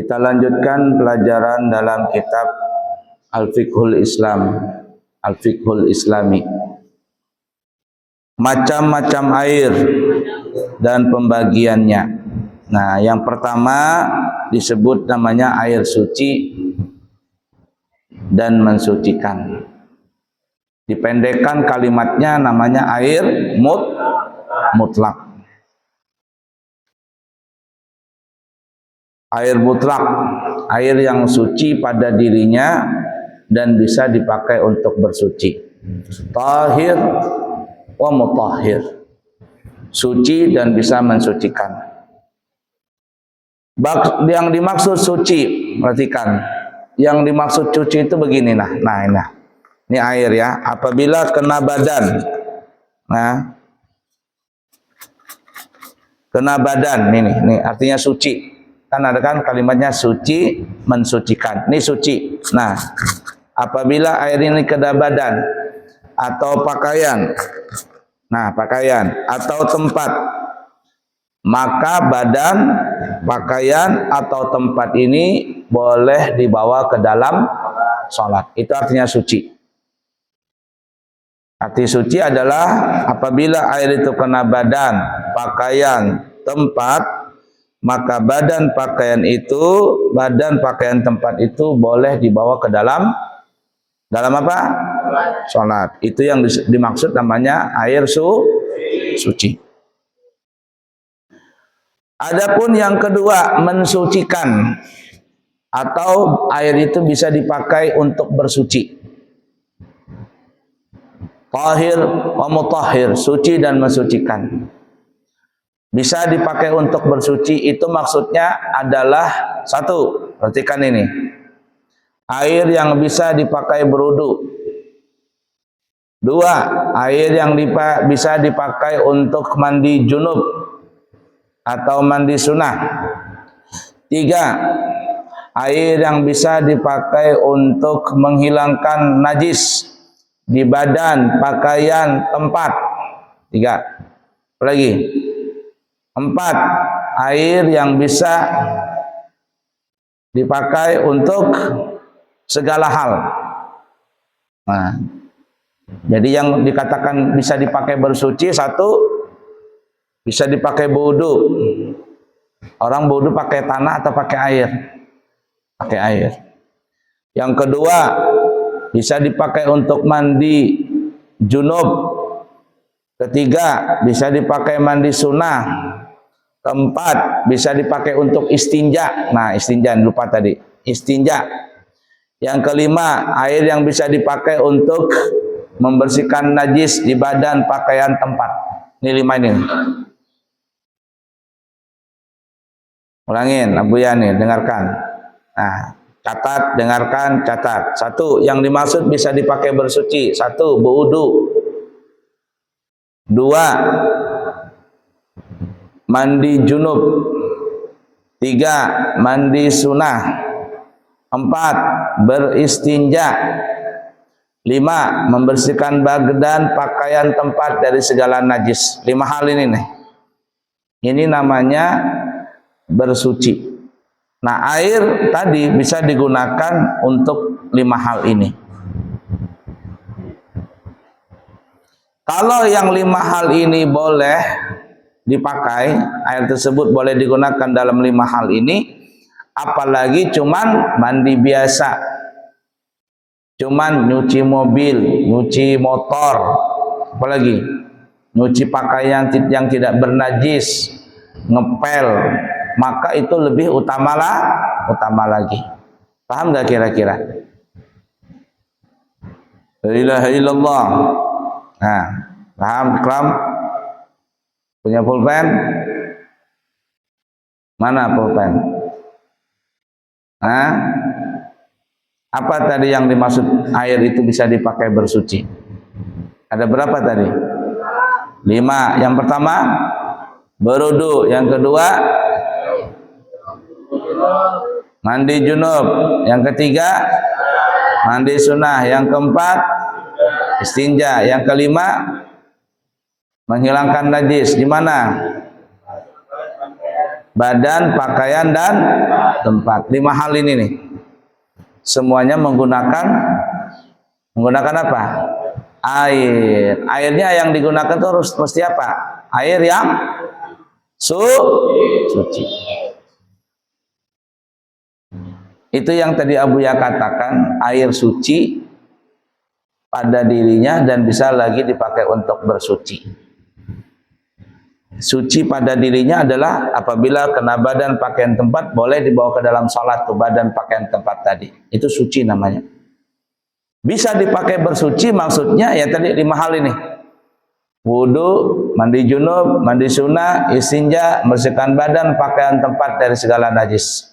Kita lanjutkan pelajaran dalam kitab Al-Fiqhul Islam, Al-Fiqhul Islami. Macam-macam air dan pembagiannya. Nah, yang pertama disebut namanya air suci dan mensucikan. Dipendekkan kalimatnya namanya air mutlak. Air mutlak, air yang suci pada dirinya dan bisa dipakai untuk bersuci. Tahir wa mutahhir, suci dan bisa mensucikan. Yang dimaksud suci, perhatikan. Yang dimaksud suci itu begini ini air ya. Apabila kena badan, kena badan, ini artinya suci. Kan ada kan kalimatnya suci, mensucikan. Ini suci. Nah, apabila air ini kena badan atau pakaian, pakaian atau tempat, maka badan, pakaian atau tempat ini boleh dibawa ke dalam sholat. Itu artinya suci. Arti suci adalah apabila air itu kena badan, pakaian, tempat, maka badan pakaian tempat itu boleh dibawa ke dalam apa? Sholat. Itu yang dimaksud namanya air suci. Adapun yang kedua, mensucikan, atau air itu bisa dipakai untuk bersuci. Tahir wa mutahhir, suci dan mensucikan. Bisa dipakai untuk bersuci, itu maksudnya adalah satu, perhatikan ini, air yang bisa dipakai berwudu. Dua, air yang bisa dipakai untuk mandi junub atau mandi sunnah. Tiga, air yang bisa dipakai untuk menghilangkan najis di badan, pakaian, tempat. Tiga, apalagi? Empat, air yang bisa dipakai untuk segala hal. Nah, jadi yang dikatakan bisa dipakai bersuci, satu, bisa dipakai berwudu. Orang berwudu pakai tanah atau pakai air? Pakai air. Yang kedua, bisa dipakai untuk mandi junub. Ketiga, bisa dipakai mandi sunnah. Keempat, bisa dipakai untuk istinja. Nah, istinja lupa tadi. Istinja. Yang kelima, air yang bisa dipakai untuk membersihkan najis di badan, pakaian, tempat. Ini 5 ini. Ulangin, Abu Yani, dengarkan. Nah, catat, dengarkan, catat. Satu, yang dimaksud bisa dipakai bersuci. Satu, berwudu. Dua, mandi junub. Tiga, mandi sunnah. Empat, beristinja. Lima, membersihkan badan, pakaian, tempat dari segala najis. 5 hal ini nih. Ini namanya bersuci. Nah, air tadi bisa digunakan untuk 5 hal ini. Kalau yang 5 hal ini boleh dipakai, air tersebut boleh digunakan dalam 5 hal ini, apalagi cuman mandi biasa, cuman nyuci mobil, nyuci motor, apalagi nyuci pakaian yang tidak bernajis, ngepel, maka itu lebih utama lagi. Paham gak kira-kira? La ilaha illallah. Nah, paham, Kram? Punya pulpen? Mana pulpen? Apa tadi yang dimaksud air itu bisa dipakai bersuci? Ada berapa tadi? 5. Yang pertama, berwudu. Yang kedua, mandi junub. Yang ketiga, mandi sunnah. Yang keempat, istinja. Yang kelima, menghilangkan najis. Di mana? badan, pakaian, dan tempat. 5 hal ini nih. Semuanya menggunakan apa? Air. Airnya yang digunakan itu harus mesti apa? Air yang suci. Itu yang tadi Abuya katakan, air suci pada dirinya dan bisa lagi dipakai untuk bersuci. Suci pada dirinya adalah apabila kena badan, pakaian, tempat, boleh dibawa ke dalam salat tuh badan, pakaian, tempat tadi. Itu suci namanya. Bisa dipakai bersuci maksudnya ya tadi 5 hal ini. Wudu, mandi junub, mandi sunnah, istinja, membersihkan badan, pakaian, tempat dari segala najis.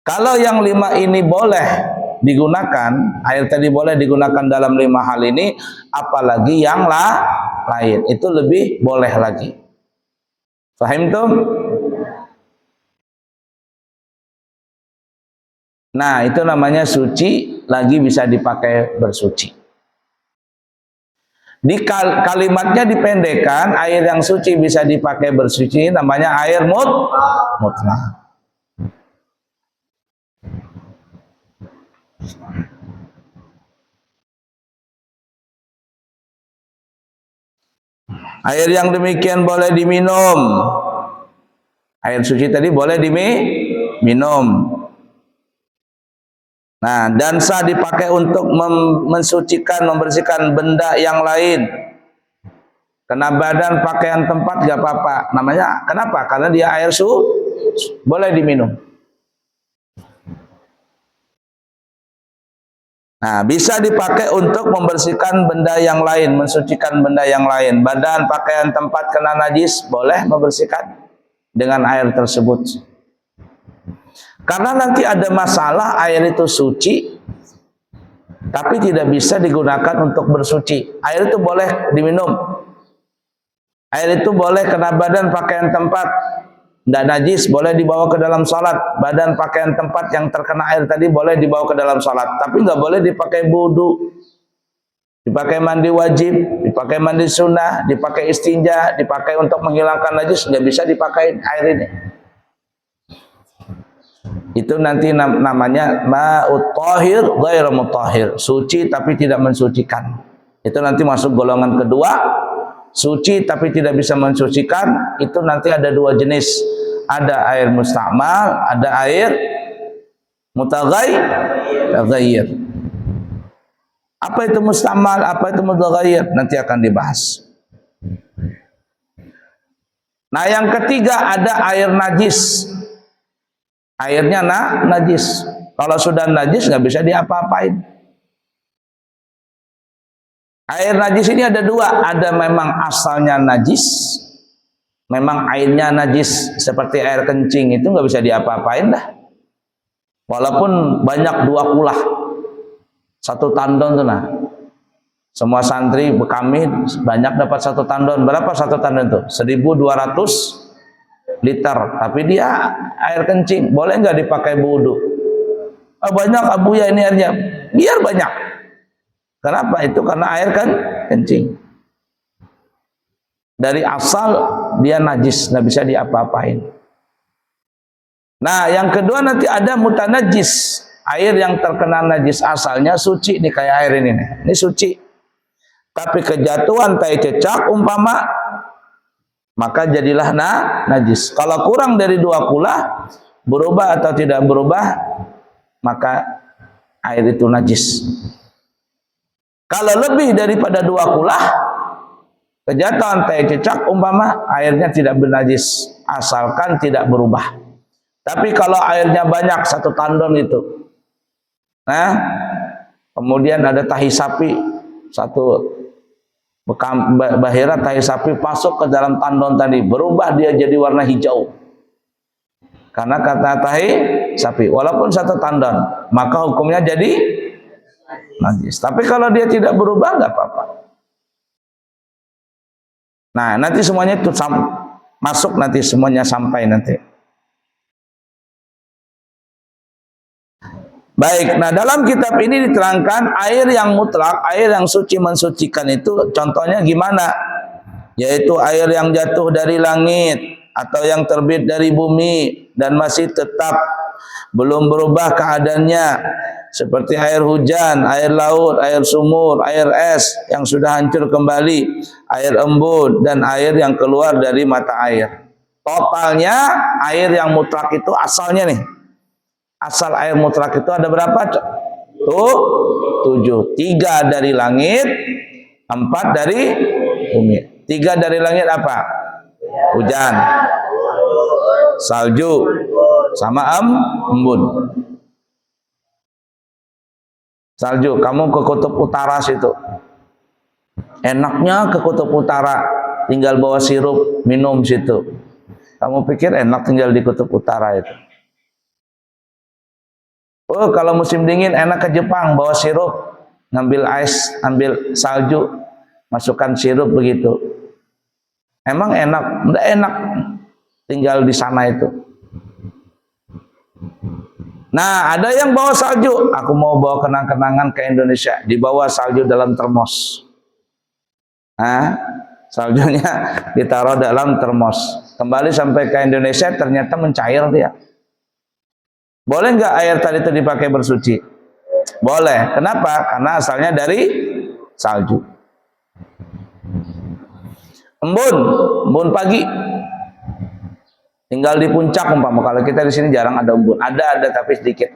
Kalau yang 5 ini boleh digunakan, air tadi boleh digunakan dalam 5 hal ini, apalagi yang lain, itu lebih boleh lagi. Paham tuh? Nah, itu namanya suci, lagi bisa dipakai bersuci. Di kalimatnya dipendekkan, air yang suci bisa dipakai bersuci, namanya air mutlak. Air yang demikian boleh diminum. Air suci tadi boleh diminum. Nah, dan sah dipakai untuk mensucikan, membersihkan benda yang lain. Kena badan, pakaian, tempat gak apa-apa. Namanya kenapa? Karena dia air boleh diminum. Nah, bisa dipakai untuk membersihkan benda yang lain, mensucikan benda yang lain. Badan, pakaian, tempat kena najis, boleh membersihkan dengan air tersebut. Karena nanti ada masalah air itu suci, tapi tidak bisa digunakan untuk bersuci. Air itu boleh diminum. Air itu boleh kena badan, pakaian, tempat. Tidak najis, boleh dibawa ke dalam salat. Badan, pakaian, tempat yang terkena air tadi boleh dibawa ke dalam salat. Tapi nggak boleh dipakai wudu, dipakai mandi wajib, dipakai mandi sunnah, dipakai istinja, dipakai untuk menghilangkan najis. Nggak bisa dipakai air ini. Itu nanti namanya ma'ut tahir ghairu mutahhir. Suci tapi tidak mensucikan. Itu nanti masuk golongan kedua. Suci tapi tidak bisa mensucikan, itu nanti ada 2 jenis. Ada air musta'mal, ada air mutaghayyir. Apa itu musta'mal, apa itu mutaghayyir? Nanti akan dibahas. Nah, yang ketiga ada air najis. Airnya najis. Kalau sudah najis nggak bisa diapa-apain. Air najis ini ada 2, ada memang asalnya najis, memang airnya najis seperti air kencing, itu nggak bisa diapa-apain dah. Walaupun banyak 2 kulah, 1 tandon tuh nah. Semua santri kami banyak dapat 1 tandon. Berapa 1 tandon tuh? 1.200 liter. Tapi dia air kencing, boleh nggak dipakai wudu? Banyak Abuya ini airnya, biar banyak. Kenapa? Itu karena air kan kencing. Dari asal dia najis, nggak bisa diapa-apain. Nah, yang kedua nanti ada mutanajis, air yang terkena najis, asalnya suci nih kayak air ini nih. Ini suci. Tapi kejatuhan tai cecak umpama, maka jadilah najis. Kalau kurang dari 2 kulah, berubah atau tidak berubah, maka air itu najis. Kalau lebih daripada 2 kulah, kejatuhan tai cecak umpama, airnya tidak bernajis, asalkan tidak berubah. Tapi kalau airnya banyak 1 tandon itu, nah, kemudian ada tahi sapi, 1 bahira tahi sapi masuk ke dalam tandon tadi, berubah dia jadi warna hijau. Karena kata tahi sapi, walaupun 1 tandon, maka hukumnya jadi najis. Tapi kalau dia tidak berubah nggak apa-apa. Nah, nanti semuanya itu masuk, nanti semuanya sampai nanti. Baik, nah dalam kitab ini diterangkan air yang mutlak, air yang suci mensucikan itu contohnya gimana? Yaitu air yang jatuh dari langit, atau yang terbit dari bumi dan masih tetap belum berubah keadaannya, seperti air hujan, air laut, air sumur, air es yang sudah hancur kembali, air embun, dan air yang keluar dari mata air. Totalnya air yang mutlak itu asalnya nih, asal air mutlak itu ada berapa? Tuh 7. 3 dari langit, 4 dari bumi. 3 dari langit apa? Hujan, salju, sama embun. Salju, kamu ke kutub utara situ, enaknya ke kutub utara, tinggal bawa sirup minum situ. Kamu pikir enak tinggal di kutub utara itu? Oh, kalau musim dingin enak ke Jepang, bawa sirup, ngambil ice, ambil salju, masukkan sirup begitu. Emang enak? Enggak enak tinggal di sana itu. Nah, ada yang bawa salju, aku mau bawa kenang-kenangan ke Indonesia, dibawa salju dalam termos. Nah, saljunya ditaruh dalam termos. Kembali sampai ke Indonesia ternyata mencair dia. Boleh nggak air tadi itu dipakai bersuci? Boleh. Kenapa? Karena asalnya dari salju. Embun pagi. Tinggal di puncak umpama. Kalau kita di sini jarang ada embun. Ada tapi sedikit.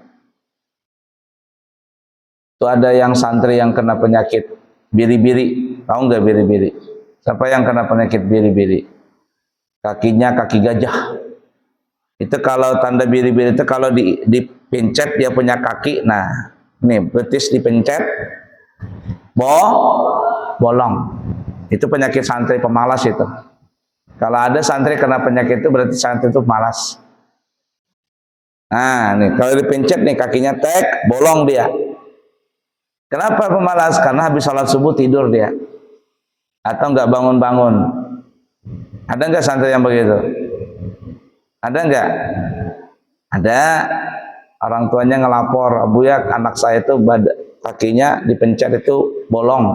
Itu ada yang santri yang kena penyakit biri-biri. Tahu nggak biri-biri? Siapa yang kena penyakit biri-biri? Kakinya kaki gajah. Itu kalau tanda biri-biri itu kalau dipencet dia punya kaki. Nah, nih betis dipencet, bolong. Itu penyakit santri pemalas itu. Kalau ada santri kena penyakit itu berarti santri itu malas. Nah, nih kalau dipencet nih kakinya tek, bolong dia. Kenapa pemalas? Karena habis sholat subuh tidur dia. Atau enggak bangun-bangun. Ada enggak santri yang begitu? Ada enggak? Ada. Orang tuanya ngelapor, "Abu ya, anak saya itu kakinya dipencet itu bolong."